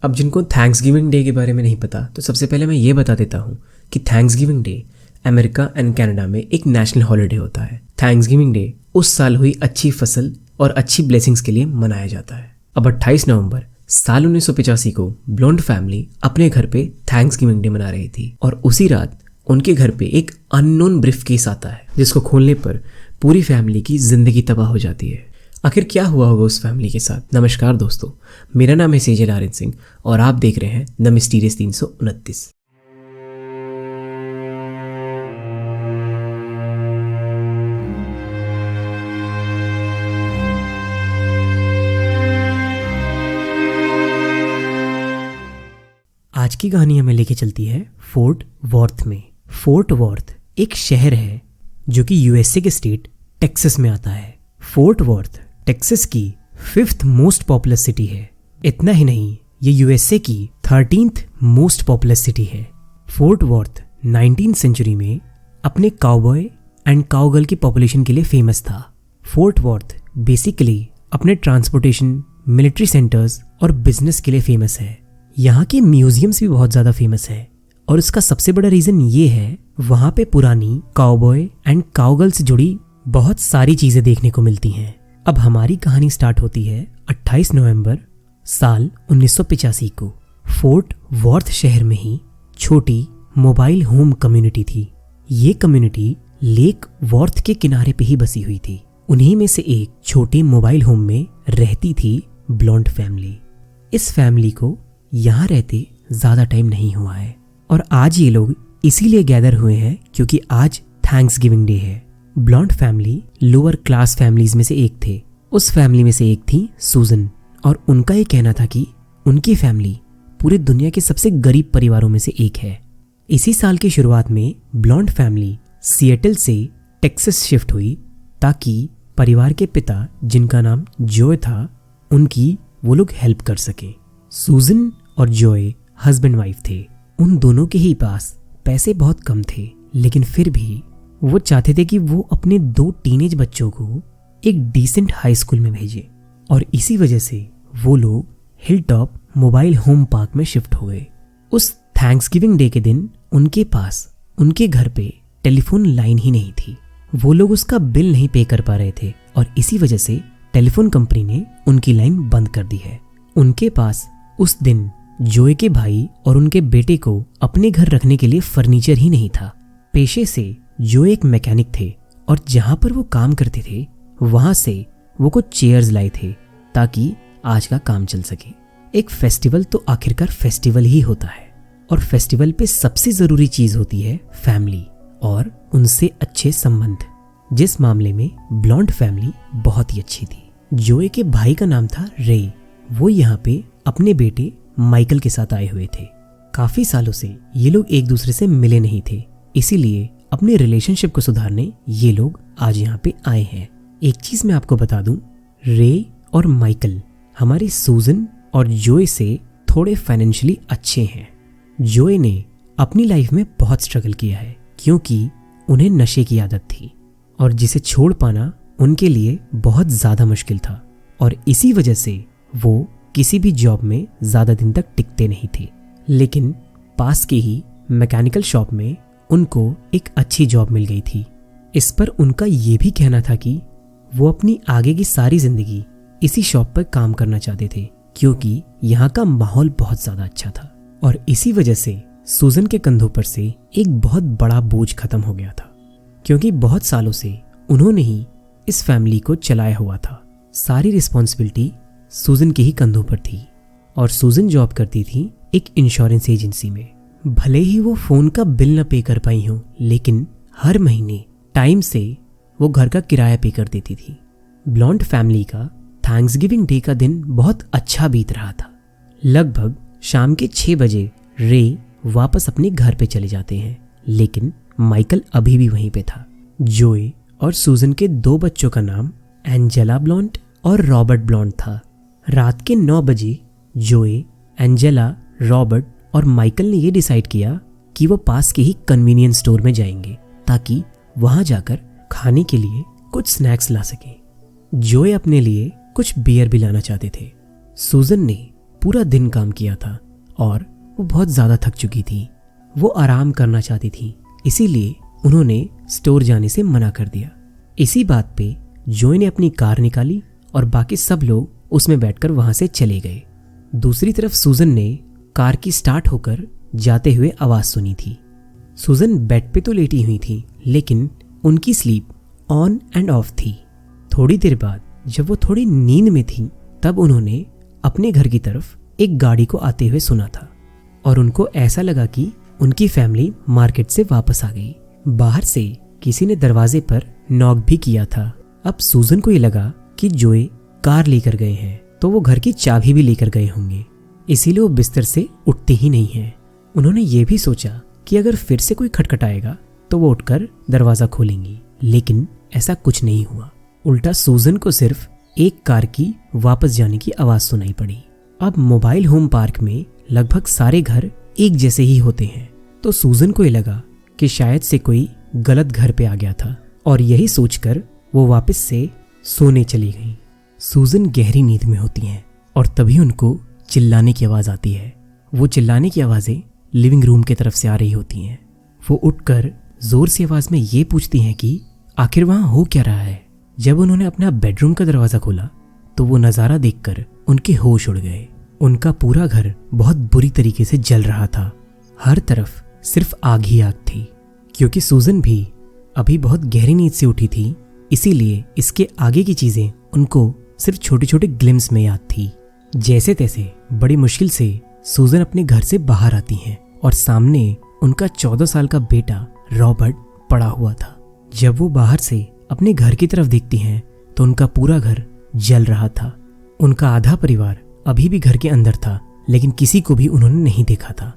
अब जिनको Thanksgiving day के बारे में नहीं पता तो सबसे पहले मैं ये बता देता हूँ कि Thanksgiving day America and Canada में एक नेशनल हॉलिडे होता है। थैंक्सगिविंग डे उस साल हुई अच्छी फसल और अच्छी ब्लेसिंग्स के लिए मनाया जाता है। अब 28 नवंबर साल 1985 को ब्लोंड फैमिली अपने घर पे थैंक्सगिविंग डे मना रही थी और उसी रात उनके घर पे एक अननोन ब्रीफकेस आता है जिसको खोलने पर पूरी फैमिली की जिंदगी तबाह हो जाती है। आखिर क्या हुआ होगा उस फैमिली के साथ। नमस्कार दोस्तों, मेरा नाम है सेजल आर्यन सिंह और आप देख रहे हैं द मिस्टीरियस 329। आज की कहानी हमें लेके चलती है फोर्ट वर्थ में। फोर्ट वर्थ एक शहर है जो कि यूएसए के स्टेट टेक्सास में आता है। फोर्ट वर्थ टेक्सास की 5th मोस्ट पॉपुलस सिटी है। इतना ही नहीं, ये यूएसए की 13th मोस्ट पॉपुलस सिटी है। फोर्ट वर्थ 19th सेंचुरी में अपने काउबॉय एंड काउगर्ल की पॉपुलेशन के लिए फेमस था। फोर्ट वर्थ बेसिकली अपने ट्रांसपोर्टेशन, मिलिट्री सेंटर्स और बिजनेस के लिए फेमस है। यहाँ के म्यूजियम्स भी बहुत ज़्यादा फेमस है और इसका सबसे बड़ा रीज़न ये है वहाँ पे पुरानी काउबॉय एंड काउगर्ल से जुड़ी बहुत सारी चीज़ें देखने को मिलती हैं। अब हमारी कहानी स्टार्ट होती है 28 नवंबर साल 1985 को। फोर्ट वर्थ शहर में ही छोटी मोबाइल होम कम्युनिटी थी। ये कम्युनिटी लेक वर्थ के किनारे पे ही बसी हुई थी। उन्हीं में से एक छोटे मोबाइल होम में रहती थी ब्लोंड फैमिली। इस फैमिली को यहाँ रहते ज़्यादा टाइम नहीं हुआ है और आज ये लोग इसीलिए गैदर हुए हैं क्योंकि आज थैंक्सगिविंग डे है। Blonde family lower class families में से एक थे। उस फैमिली में से एक थी सूजन और उनका ये कहना था कि उनकी फैमिली पूरे दुनिया के सबसे गरीब परिवारों में से एक है। इसी साल की शुरुआत में ब्लोंड फैमिली सिएटल से टेक्सास शिफ्ट हुई ताकि परिवार के पिता, जिनका नाम जोय था, उनकी वो लोग हेल्प कर सके। सूजन और जोय हस्बैंड वाइफ थे। उन दोनों के ही पास पैसे बहुत कम थे, लेकिन फिर भी वो चाहते थे कि वो अपने 2 टीनेज बच्चों को एक डिसेंट हाई स्कूल में भेजे और इसी वजह से वो लोग hill top mobile home park में शिफ्ट हो गए। उस थैंक्सगिविंग डे के दिन उनके पास उनके घर पे टेलीफोन लाइन ही नहीं थी। वो लोग उसका बिल नहीं पे कर पा रहे थे और इसी वजह से टेलीफोन कंपनी ने उनकी लाइन बंद कर दी है। उनके पास उस दिन जोय के भाई और उनके बेटे को अपने घर रखने के लिए फर्नीचर ही नहीं था। पेशे से जोय एक मैकेनिक थे और जहां पर वो काम करते थे वहां से वो कुछ चेयर्स लाए थे ताकि आज का काम चल सके। एक फेस्टिवल तो आखिरकार फेस्टिवल ही होता है और फेस्टिवल पे सबसे जरूरी चीज होती है फैमिली और उनसे अच्छे संबंध, जिस मामले में ब्लोंड फैमिली बहुत ही अच्छी थी। जोय के भाई का नाम था रे। वो यहाँ पे अपने बेटे माइकल के साथ आए हुए थे। काफी सालों से ये लोग एक दूसरे से मिले नहीं थे, इसीलिए अपने रिलेशनशिप को सुधारने ये लोग आज यहाँ पे आए हैं। एक चीज मैं आपको बता दूं, रे और माइकल हमारी सूजन और जोय से थोड़े फाइनेंशियली अच्छे हैं। जोय ने अपनी लाइफ में बहुत स्ट्रगल किया है क्योंकि उन्हें नशे की आदत थी और जिसे छोड़ पाना उनके लिए बहुत ज्यादा मुश्किल था और इसी वजह से वो किसी भी जॉब में ज्यादा दिन तक टिकते नहीं थे। लेकिन पास के ही मैकेनिकल शॉप में उनको एक अच्छी जॉब मिल गई थी। इस पर उनका ये भी कहना था कि वो अपनी आगे की सारी जिंदगी इसी शॉप पर काम करना चाहते थे क्योंकि यहाँ का माहौल बहुत ज्यादा अच्छा था और इसी वजह से सूजन के कंधों पर से एक बहुत बड़ा बोझ खत्म हो गया था क्योंकि बहुत सालों से उन्होंने ही इस फैमिली को चलाया हुआ था। सारी रिस्पॉन्सिबिलिटी सूजन के ही कंधों पर थी और सूजन जॉब करती थी एक इंश्योरेंस एजेंसी में। भले ही वो फोन का बिल न पे कर पाई हो, लेकिन हर महीने टाइम से वो घर का किराया पे कर देती थी। ब्लोंड फैमिली का थैंक्सगिविंग डे का दिन बहुत अच्छा बीत रहा था। लगभग शाम के 6 बजे रे वापस अपने घर पे चले जाते हैं, लेकिन माइकल अभी भी वहीं पे था। जोय और सूजन के 2 बच्चों का नाम एंजेला ब्लोंड और रॉबर्ट ब्लोंड था। रात के 9 बजे जोए, एंजेला, रॉबर्ट और माइकल ने ये डिसाइड किया कि वो पास के ही कन्वीनियंस स्टोर में जाएंगे ताकि वहां जाकर खाने के लिए कुछ स्नैक्स ला सकें। जोए अपने लिए कुछ बियर भी लाना चाहते थे। सूजन ने पूरा दिन काम किया था और वो बहुत ज़्यादा थक चुकी थी। वो आराम करना चाहती थी, इसीलिए उन्होंने स्टोर जाने से मना कर दिया। इसी बात पे जोय ने अपनी कार निकाली और बाकी सब लोग उसमें बैठकर वहां से चले गए। दूसरी तरफ सूजन ने कार की स्टार्ट होकर जाते हुए आवाज सुनी थी। सूजन बेड पे तो लेटी हुई थी, लेकिन उनकी स्लीप ऑन एंड ऑफ थी। थोड़ी देर बाद जब वो थोड़ी नींद में थी, तब उन्होंने अपने घर की तरफ एक गाड़ी को आते हुए सुना था और उनको ऐसा लगा कि उनकी फैमिली मार्केट से वापस आ गई। बाहर से किसी ने दरवाजे पर नॉक भी किया था। अब सूजन को ये लगा कि जोय कार लेकर गए हैं, तो वो घर की चाबी भी लेकर गए होंगे, इसीलिए वो बिस्तर से उठते ही नहीं है। उन्होंने ये भी सोचा कि अगर फिर से कोई खटखटाएगा तो वो उठकर दरवाजा खोलेंगी, लेकिन ऐसा कुछ नहीं हुआ। उल्टा सूजन को सिर्फ एक कार की वापस जाने की आवाज सुनाई पड़ी। अब मोबाइल होम पार्क में लगभग सारे घर एक जैसे ही होते हैं, तो सूजन को ये लगा कि शायद से कोई गलत घर पे आ गया था और यही सोचकर वो वापस से सोने चली गई। सूजन गहरी नींद में होती हैं और तभी उनको चिल्लाने की आवाज आती है। वो चिल्लाने की आवाजें लिविंग रूम की तरफ से आ रही होती हैं। वो उठकर जोर से आवाज में ये पूछती हैं कि आखिर वहां हो क्या रहा है। जब उन्होंने अपना बेडरूम का दरवाजा खोला तो वो नजारा देखकर उनके होश उड़ गए। उनका पूरा घर बहुत बुरी तरीके से जल रहा था। हर तरफ सिर्फ आग ही आग थी। क्योंकि सूजन भी अभी बहुत गहरी नींद से उठी थी, इसीलिए इसके आगे की चीजें उनको सिर्फ छोटे छोटे ग्लिम्स में याद थी। जैसे तैसे बड़ी मुश्किल से सूजन अपने घर से बाहर आती हैं और सामने उनका 14 साल का बेटा रॉबर्ट पड़ा हुआ था। जब वो बाहर से अपने घर की तरफ देखती हैं तो उनका पूरा घर जल रहा था। उनका आधा परिवार अभी भी घर के अंदर था, लेकिन किसी को भी उन्होंने नहीं देखा था,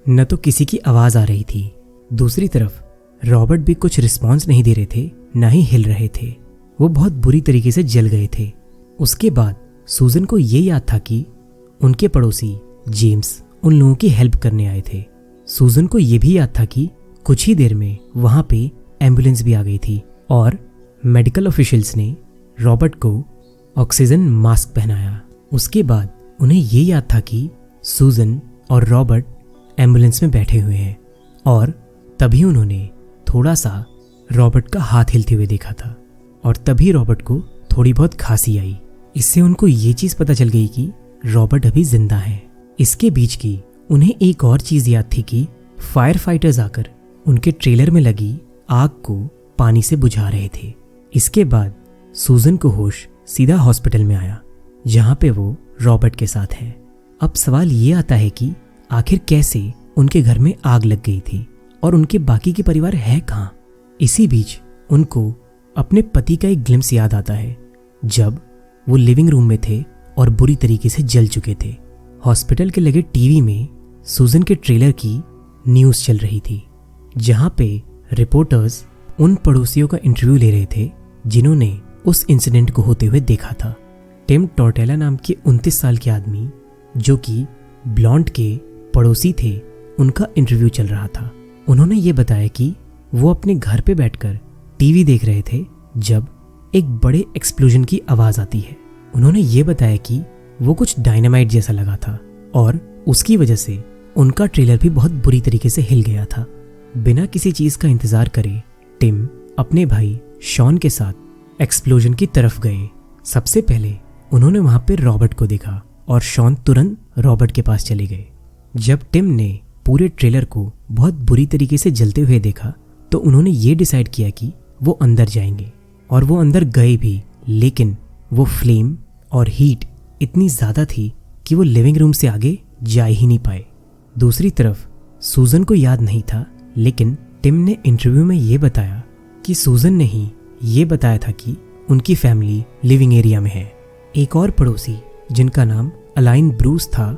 न तो किसी की आवाज आ रही थी। दूसरी तरफ रॉबर्ट भी कुछ रिस्पॉन्स नहीं दे रहे थे, ना ही हिल रहे थे। वो बहुत बुरी तरीके से जल गए थे। उसके बाद सूजन को ये याद था कि उनके पड़ोसी जेम्स उन लोगों की हेल्प करने आए थे। सूजन को ये भी याद था कि कुछ ही देर में वहां पे एम्बुलेंस भी आ गई थी और मेडिकल ऑफिशियल्स ने रॉबर्ट को ऑक्सीजन मास्क पहनाया। उसके बाद उन्हें ये याद था कि सूजन और रॉबर्ट एम्बुलेंस में बैठे हुए हैं और तभी उन्होंने थोड़ा सा रॉबर्ट का हाथ हिलते हुए देखा था और तभी रॉबर्ट को थोड़ी बहुत खांसी आई। इससे उनको ये चीज पता चल गई कि रॉबर्ट अभी जिंदा है। इसके बीच की उन्हें एक और चीज याद थी कि फायर फाइटर्स आकर उनके ट्रेलर में लगी आग को पानी से बुझा रहे थे। इसके बाद सूजन को होश सीधा हॉस्पिटल में आया, जहां पे वो रॉबर्ट के साथ है। अब सवाल ये आता है कि आखिर कैसे उनके घर में आग लग गई थी और उनके बाकी के परिवार है कहाँ। इसी बीच उनको अपने पति का एक ग्लिम्स याद आता है, जब वो लिविंग रूम में थे और बुरी तरीके से जल चुके थे। हॉस्पिटल के लगे टीवी में सूजन के ट्रेलर की न्यूज़ चल रही थी, जहां पे रिपोर्टर्स उन पड़ोसियों का इंटरव्यू ले रहे थे जिन्होंने उस इंसिडेंट को होते हुए देखा था। टिम टॉर्टेला नाम के 29 साल के आदमी, जो कि ब्लॉन्ड के पड़ोसी थे, उनका इंटरव्यू चल रहा था। उन्होंने ये बताया कि वो अपने घर पे बैठकर टीवी देख रहे थे जब एक बड़े एक्सप्लोजन की आवाज आती है। उन्होंने ये बताया कि वो कुछ डायनामाइट जैसा लगा था और उसकी वजह से उनका ट्रेलर भी बहुत बुरी तरीके से हिल गया था। बिना किसी चीज का इंतजार करे टिम अपने भाई शॉन के साथ एक्सप्लोजन की तरफ गए। सबसे पहले उन्होंने वहां पर रॉबर्ट को देखा और शॉन तुरंत रॉबर्ट के पास चले गए। जब टिम ने पूरे ट्रेलर को बहुत बुरी तरीके से जलते हुए देखा तो उन्होंने ये डिसाइड किया कि वो अंदर जाएंगे और वो अंदर गए भी, लेकिन वो फ्लेम और हीट इतनी ज़्यादा थी कि वो लिविंग रूम से आगे जा ही नहीं पाए। दूसरी तरफ सूजन को याद नहीं था, लेकिन टिम ने इंटरव्यू में ये बताया कि सूजन ने ही ये बताया था कि उनकी फैमिली लिविंग एरिया में है। एक और पड़ोसी जिनका नाम अलाइन ब्रूस था,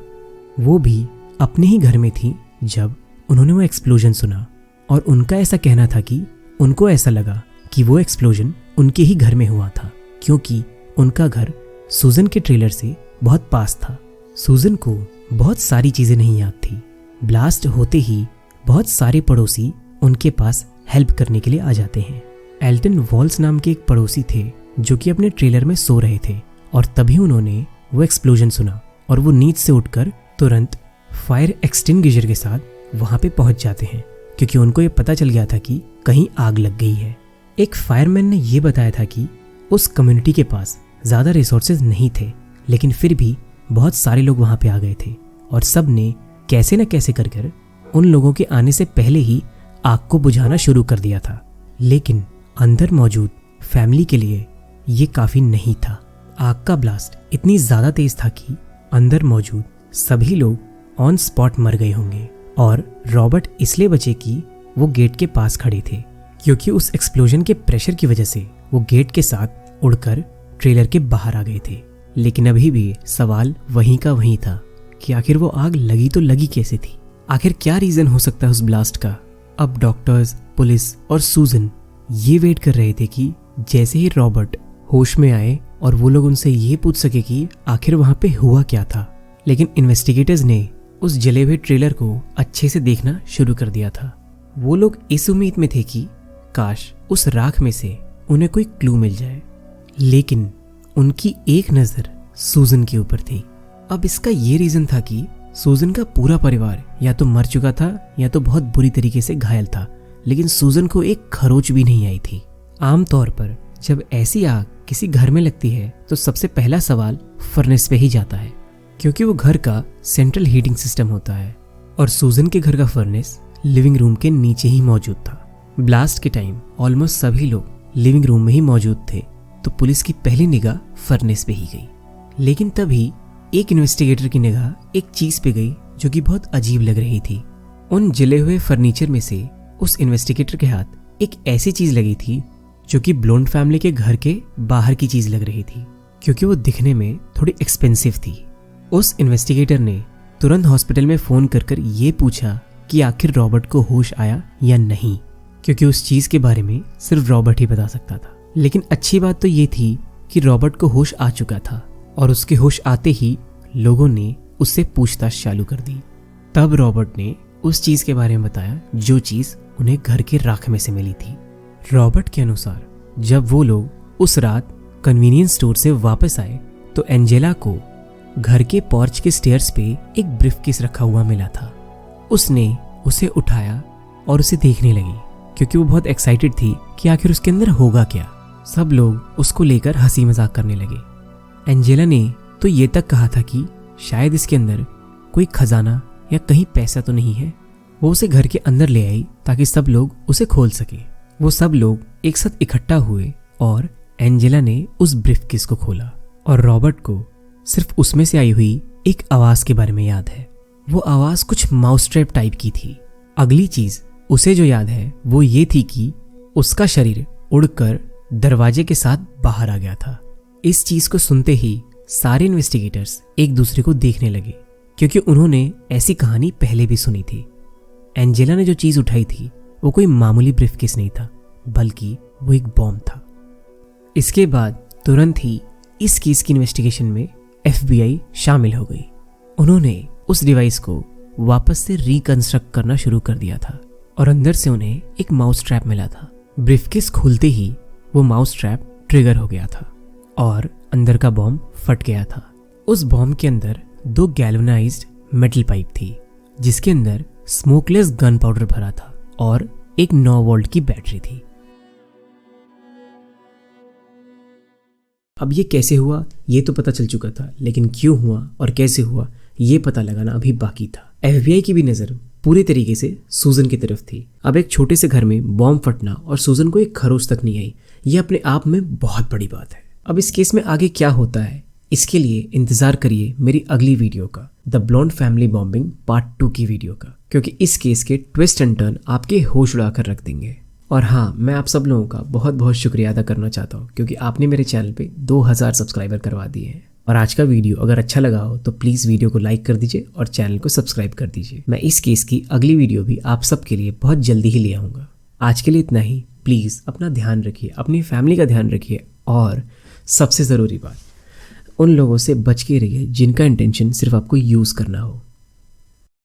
वो भी अपने ही घर में थी जब उन्होंने वो एक्सप्लोजन सुना और उनका ऐसा कहना था कि उनको ऐसा लगा कि वो एक्सप्लोजन उनके ही घर में हुआ था, क्योंकि उनका घर सूजन के ट्रेलर से बहुत पास था। सूजन को बहुत सारी चीजें नहीं याद थी। ब्लास्ट होते ही बहुत सारे पड़ोसी उनके पास हेल्प करने के लिए आ जाते हैं। एल्टन वॉल्स नाम के एक पड़ोसी थे जो कि अपने ट्रेलर में सो रहे थे और तभी उन्होंने वो एक्सप्लोजन सुना और वो नींद से उठकर तुरंत फायर एक्सटिंग्विशर के साथ वहां पे पहुंच जाते हैं, क्योंकि उनको ये पता चल गया था कि कहीं आग लग गई है। एक फायरमैन ने ये बताया था कि उस कम्युनिटी के पास ज़्यादा रिसोर्सेज नहीं थे, लेकिन फिर भी बहुत सारे लोग वहाँ पे आ गए थे और सब ने कैसे न कैसे कर उन लोगों के आने से पहले ही आग को बुझाना शुरू कर दिया था। लेकिन अंदर मौजूद फैमिली के लिए ये काफ़ी नहीं था। आग का ब्लास्ट इतनी ज़्यादा तेज था कि अंदर मौजूद सभी लोग ऑन स्पॉट मर गए होंगे, और रॉबर्ट इसलिए बचे कि वो गेट के पास खड़े थे, क्योंकि उस एक्सप्लोजन के प्रेशर की वजह से वो गेट के साथ उड़कर ट्रेलर के बाहर आ गए थे। लेकिन अभी भी सवाल वहीं का वहीं था कि आखिर वो आग लगी तो लगी कैसे थी, आखिर क्या रीजन हो सकता है उस ब्लास्ट का। अब डॉक्टर्स, पुलिस और सूजन ये वेट कर रहे थे कि जैसे ही रॉबर्ट होश में आए और वो लोग उनसे ये पूछ सके कि आखिर वहां पे हुआ क्या था। लेकिन इन्वेस्टिगेटर्स ने उस जले हुए ट्रेलर को अच्छे से देखना शुरू कर दिया था। वो लोग इस उम्मीद में थे कि काश उस राख में से उन्हें कोई क्लू मिल जाए, लेकिन उनकी एक नज़र सूजन के ऊपर थी। अब इसका ये रीज़न था कि सूजन का पूरा परिवार या तो मर चुका था या तो बहुत बुरी तरीके से घायल था, लेकिन सूजन को एक खरोच भी नहीं आई थी। आमतौर पर जब ऐसी आग किसी घर में लगती है तो सबसे पहला सवाल फर्नेस पे ही जाता है, क्योंकि वो घर का सेंट्रल हीटिंग सिस्टम होता है, और सूजन के घर का फर्नेस लिविंग रूम के नीचे ही मौजूद था। ब्लास्ट के टाइम ऑलमोस्ट सभी लोग लिविंग रूम में ही मौजूद थे, तो पुलिस की पहली निगाह फर्नेस पे ही गई। लेकिन तभी एक इन्वेस्टिगेटर की निगाह एक चीज पे गई जो कि बहुत अजीब लग रही थी। उन जले हुए फर्नीचर में से उस इन्वेस्टिगेटर के हाथ एक ऐसी चीज लगी थी जो कि ब्लोंड फैमिली के घर के बाहर की चीज लग रही थी, क्योंकि वो दिखने में थोड़ी एक्सपेंसिव थी। उस इन्वेस्टिगेटर ने तुरंत हॉस्पिटल में फोन कर ये पूछा कि आखिर रॉबर्ट को होश आया या नहीं, क्योंकि उस चीज के बारे में सिर्फ रॉबर्ट ही बता सकता था। लेकिन अच्छी बात तो ये थी कि रॉबर्ट को होश आ चुका था, और उसके होश आते ही लोगों ने उससे पूछताछ चालू कर दी। तब रॉबर्ट ने उस चीज के बारे में बताया जो चीज उन्हें घर के राख में से मिली थी। रॉबर्ट के अनुसार जब वो लोग उस रात कन्वीनियंस स्टोर से वापस आए तो एंजेला को घर के पोर्च के स्टेयर्स पे एक ब्रीफकेस रखा हुआ मिला था। उसने उसे उठाया और उसे देखने लगी, क्योंकि वो बहुत एक्साइटेड थी कि आखिर उसके अंदर होगा क्या। सब लोग उसको लेकर हंसी मजाक करने लगे। एंजेला ने तो ये तक कहा था कि शायद इसके अंदर कोई खजाना या कहीं पैसा तो नहीं है। वो उसे घर के अंदर ले आई ताकि सब लोग उसे खोल सके। वो सब लोग एक साथ इकट्ठा हुए और एंजेला ने उस ब्रीफकेस को खोला, और रॉबर्ट को सिर्फ उसमें से आई हुई एक आवाज के बारे में याद है। वो आवाज कुछ माउस ट्रैप टाइप की थी। अगली चीज उसे जो याद है वो ये थी कि उसका शरीर उड़कर दरवाजे के साथ बाहर आ गया था। इस चीज को सुनते ही सारे इन्वेस्टिगेटर्स एक दूसरे को देखने लगे, क्योंकि उन्होंने ऐसी कहानी पहले भी सुनी थी। एंजेला ने जो चीज उठाई थी वो कोई मामूली ब्रीफकेस नहीं था, बल्कि वो एक बॉम्ब था। इसके बाद तुरंत ही इस केस की इन्वेस्टिगेशन में FBI शामिल हो गई। उन्होंने उस डिवाइस को वापस से रिकंस्ट्रक्ट करना शुरू कर दिया था, और अंदर से उन्हें एक माउस ट्रैप मिला था। ब्रीफकेस खोलते ही वो माउस ट्रैप ट्रिगर हो गया था और अंदर का बॉम्ब फट गया था। उस बॉम्ब के अंदर 2 गैल्वेनाइज्ड मेटल पाइप थी, जिसके अंदर स्मोकलेस गन पाउडर भरा था और एक 9 वोल्ट की बैटरी थी। अब ये कैसे हुआ ये तो पता चल चुका था, लेकिन क्यों हुआ और कैसे हुआ ये पता लगाना अभी बाकी था। FBI की भी नजर पूरी तरीके से सूजन की तरफ थी। अब एक छोटे से घर में बॉम्ब फटना और सूजन को एक खरोच तक नहीं आई, ये अपने आप में बहुत बड़ी बात है। अब इस केस में आगे क्या होता है इसके लिए इंतजार करिए मेरी अगली वीडियो का, the blonde family bombing part 2 की वीडियो का, क्योंकि इस केस के ट्विस्ट एंड टर्न आपके होश उड़ाकर रख देंगे। और हाँ, मैं आप सब लोगों का बहुत बहुत शुक्रिया अदा करना चाहता हूँ, क्योंकि आपने मेरे चैनल पे 2000 सब्सक्राइबर करवा दिए हैं। और आज का वीडियो अगर अच्छा लगा हो तो प्लीज़ वीडियो को लाइक कर दीजिए और चैनल को सब्सक्राइब कर दीजिए। मैं इस केस की अगली वीडियो भी आप सबके लिए बहुत जल्दी ही ले आऊँगा। आज के लिए इतना ही। प्लीज़ अपना ध्यान रखिए, अपनी फैमिली का ध्यान रखिए, और सबसे ज़रूरी बात, उन लोगों से बच के रहिए जिनका इंटेंशन सिर्फ आपको यूज़ करना हो।